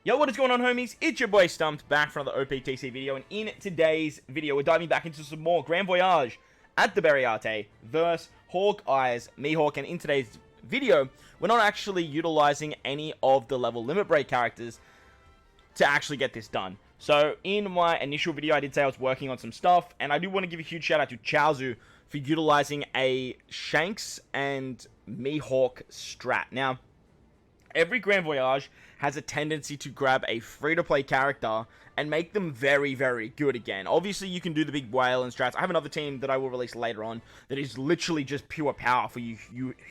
Yo, what is going on, homies? It's your boy Stumped, back for another OPTC video, and in today's video, we're diving back into some more Grand Voyage at the Baratie versus Hawkeye's MIHAWK, and in today's video, we're not actually utilizing any of the level limit break characters to actually get this done. So, in my initial video, I did say I was working on some stuff, and I do want to give a huge shout out to Chautzu for utilizing a Shanks and MIHAWK strat. Now, every Grand Voyage has a tendency to grab a free-to-play character and make them very, very good again. Obviously, you can do the big whale and strats. I have another team that I will release later on that is literally just pure power for you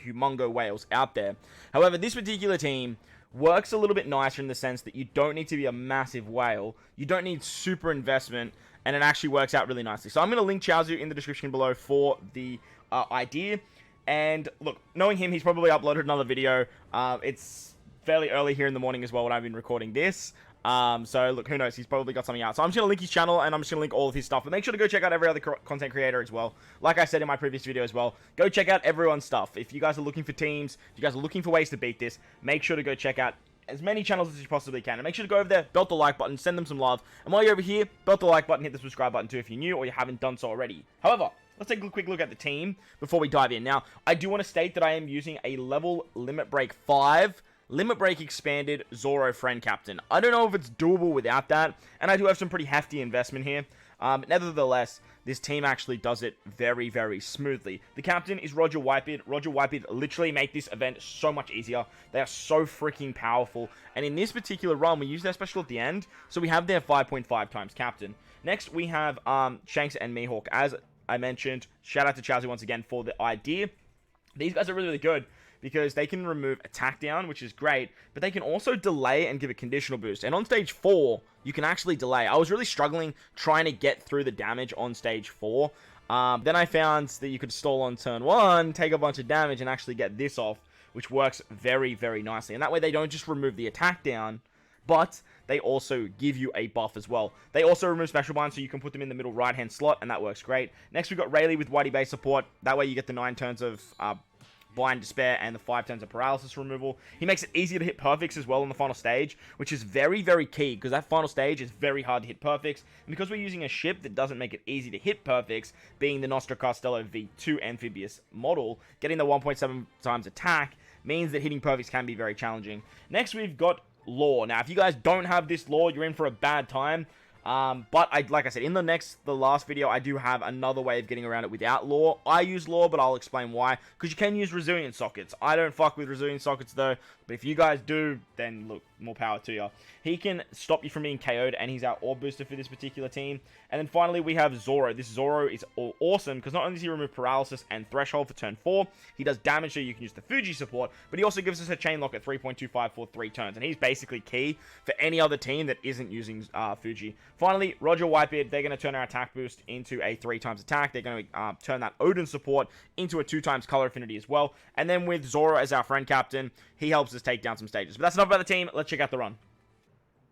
humongo whales out there. However, this particular team works a little bit nicer in the sense that you don't need to be a massive whale. You don't need super investment, and it actually works out really nicely. So I'm going to link Chautzu in the description below for the idea. And look, knowing him, he's probably uploaded another video. It's fairly early here in the morning as well when I've been recording this. So look, who knows, he's probably got something out. So I'm just going to link his channel, and I'm just going to link all of his stuff. But make sure to go check out every other content creator as well. Like I said in my previous video as well, go check out everyone's stuff. If you guys are looking for teams, if you guys are looking for ways to beat this, make sure to go check out as many channels as you possibly can. And make sure to go over there, belt the like button, send them some love. And while you're over here, belt the like button, hit the subscribe button too if you're new or you haven't done so already. However, let's take a quick look at the team before we dive in. Now, I do want to state that I am using a level limit break 5 limit break expanded ZORO friend captain. I don't know if it's doable without that, and I do have some pretty hefty investment here. Nevertheless, this team actually does it very, very smoothly. The captain is Roger Whitebeard. Roger Whitebeard literally make this event so much easier. They are so freaking powerful. And in this particular run, we use their special at the end, so we have their 5.5 times captain. Next, we have Shanks and MIHAWK. As I mentioned, shout out to Chautzu once again for the idea. These guys are really, really good because they can remove attack down, which is great, but they can also delay and give a conditional boost. And on stage 4, you can actually delay. I was really struggling trying to get through the damage on stage 4. Then I found that you could stall on turn 1, take a bunch of damage, and actually get this off, which works very, very nicely. And that way they don't just remove the attack down, but they also give you a buff as well. They also remove special binds, so you can put them in the middle right-hand slot, and that works great. Next, we've got Rayleigh with Whitey base support. That way you get the 9 turns of Blind Despair and the 5 turns of Paralysis removal. He makes it easier to hit perfects as well on the final stage, which is very, very key, because that final stage is very hard to hit perfects. And because we're using a ship that doesn't make it easy to hit perfects, being the Nostra Castello V2 amphibious model, getting the 1.7 times attack means that hitting perfects can be very challenging. Next, we've got Law. Now, if you guys don't have this Law, you're in for a bad time. But like I said, in the last video, I do have another way of getting around it without Law. I use Law, but I'll explain why. Because you can use resilient sockets. I don't fuck with resilient sockets though. But if you guys do, then look, more power to you. He can stop you from being KO'd, and he's our orb booster for this particular team. And then finally, we have ZORO. This ZORO is awesome, because not only does he remove Paralysis and Threshold for turn 4, he does damage so you can use the FUJI support, but he also gives us a Chain Lock at 3.25 for 3 turns. And he's basically key for any other team that isn't using FUJI. Finally, Roger Whitebeard, they're going to turn our attack boost into a 3 times attack. They're going to turn that Odin support into a 2 times color affinity as well. And then with ZORO as our friend captain, he helps us take down some stages. But that's enough about the team. Let's check out the run.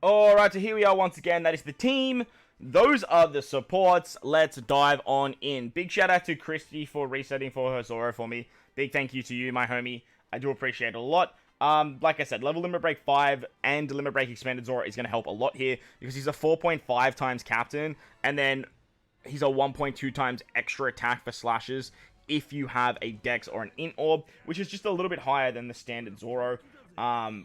Alright, so here we are once again. That is the team. Those are the supports. Let's dive on in. Big shout out to Christy for resetting for her ZORO for me. Big thank you to you, my homie. I do appreciate it a lot. Like I said, level limit break 5 and limit break expanded ZORO is going to help a lot here, because he's a 4.5 times captain, and then he's a 1.2 times extra attack for slashes if you have a dex or an int orb, which is just a little bit higher than the standard ZORO.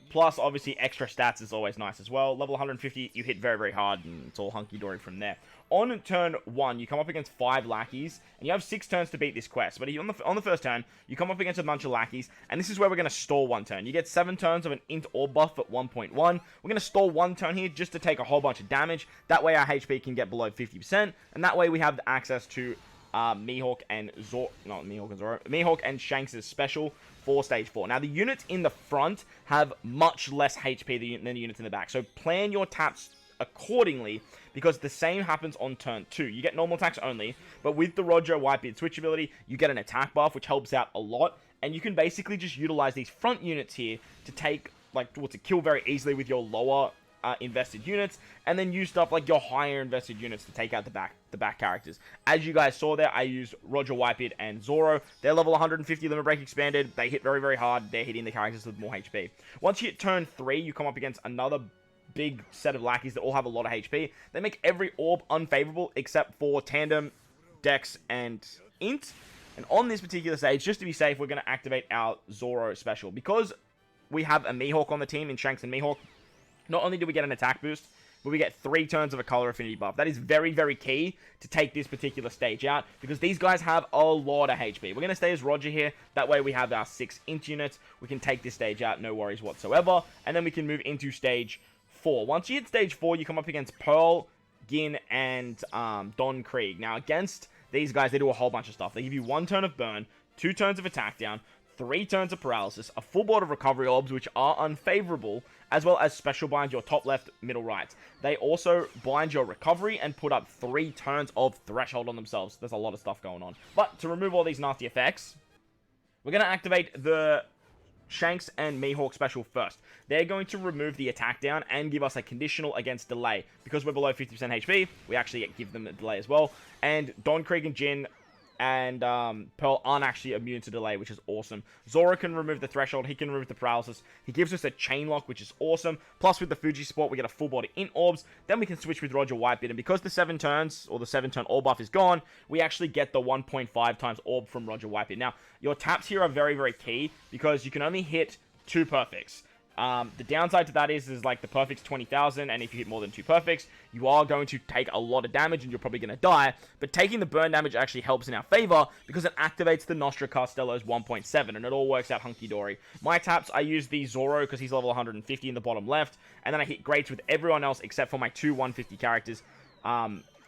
Plus, obviously, extra stats is always nice as well. Level 150, you hit very, very hard, and it's all hunky-dory from there. On turn 1, you come up against 5 lackeys, and you have 6 turns to beat this quest. But on the first turn, you come up against a bunch of lackeys, and this is where we're going to stall 1 turn. You get 7 turns of an int orb buff at 1.1. We're going to stall 1 turn here just to take a whole bunch of damage. That way, our HP can get below 50%, and that way we have access to MIHAWK and MIHAWK and Shanks' special for stage 4. Now, the units in the front have much less HP than the units in the back, so plan your taps accordingly, because the same happens on turn 2. You get normal attacks only, but with the Roger Whitebeard switch ability, you get an attack buff, which helps out a lot, and you can basically just utilize these front units here to to kill very easily with your lower invested units, and then use stuff like your higher invested units to take out the back characters. As you guys saw there, I used Roger Whitebeard and ZORO. They're level 150 limit break expanded. They hit very, very hard. They're hitting the characters with more HP. Once you hit turn 3, you come up against another big set of lackeys that all have a lot of HP. They make every orb unfavorable except for Tandem, Dex, and Int. And on this particular stage, just to be safe, we're going to activate our Zoro special. Because we have a MIHAWK on the team in Shanks and MIHAWK, not only do we get an attack boost, but we get 3 turns of a color affinity buff. That is very, very key to take this particular stage out, because these guys have a lot of HP. We're going to stay as Roger here. That way we have our 6 int units. We can take this stage out, no worries whatsoever. And then we can move into stage 4. Once you hit stage 4, you come up against Pearl, Gin, and Don Krieg. Now, against these guys, they do a whole bunch of stuff. They give you 1 turn of burn, 2 turns of attack down, 3 turns of paralysis, a full board of recovery orbs, which are unfavorable, as well as special bind your top left, middle right. They also bind your recovery and put up 3 turns of threshold on themselves. There's a lot of stuff going on. But to remove all these nasty effects, we're going to activate the Shanks and MIHAWK special first. They're going to remove the attack down and give us a conditional against delay. Because we're below 50% HP, we actually give them a delay as well. And Don Krieg and Jin and Pearl aren't actually immune to delay, which is awesome. Zoro can remove the threshold, he can remove the paralysis. He gives us a chain lock, which is awesome. Plus, with the Fuji support, we get a full body int orbs. Then we can switch with Roger Whitebeard, and because the 7 turns, or the 7-turn orb buff is gone, we actually get the 1.5 times orb from Roger Whitebeard. Now, your taps here are very, very key, because you can only hit 2 perfects. The downside to that is like the perfect's 20,000, and if you hit more than 2 perfects, you are going to take a lot of damage and you're probably going to die. But taking the burn damage actually helps in our favor because it activates the Nostra Castello's 1.7, and it all works out hunky-dory. My taps, I use the Zoro because he's level 150 in the bottom left, and then I hit greats with everyone else except for my 2 150 characters.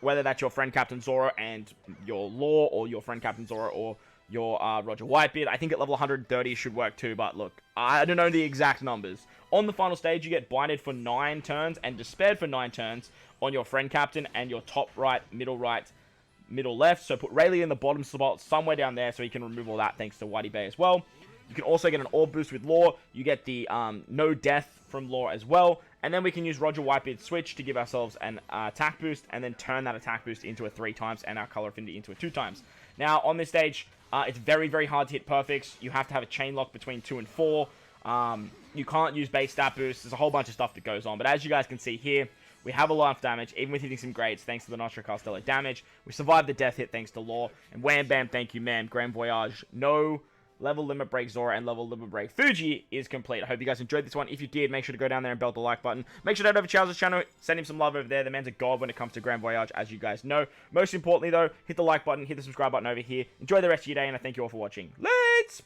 Whether that's your friend Captain Zoro and your Law, or your friend Captain Zoro or your Roger Whitebeard. I think at level 130 should work too, but look, I don't know the exact numbers. On the final stage, you get binded for 9 turns and despaired for 9 turns on your friend captain and your top right, middle left. So put Rayleigh in the bottom spot somewhere down there so you can remove all that thanks to Whitey Bay as well. You can also get an orb boost with Law. You get the no death from Law as well. And then we can use Roger Whitebeard's switch to give ourselves an attack boost and then turn that attack boost into a 3 times and our color affinity into a 2 times. Now, on this stage, it's very, very hard to hit perfects. You have to have a chain lock between 2 and 4. You can't use base stat boosts. There's a whole bunch of stuff that goes on. But as you guys can see here, we have a lot of damage, even with hitting some grades, thanks to the Nostra Castello damage. We survived the death hit thanks to Law. And wham bam, thank you, ma'am. Grand Voyage. No level limit break Zoro and level limit break Fuji is complete. I hope you guys enjoyed this one. If you did, make sure to go down there and belt the like button. Make sure to head over to Chautzu's channel, send him some love over there. The man's a god when it comes to Grand Voyage, as you guys know. Most importantly, though, hit the like button, hit the subscribe button over here. Enjoy the rest of your day, and I thank you all for watching. Let's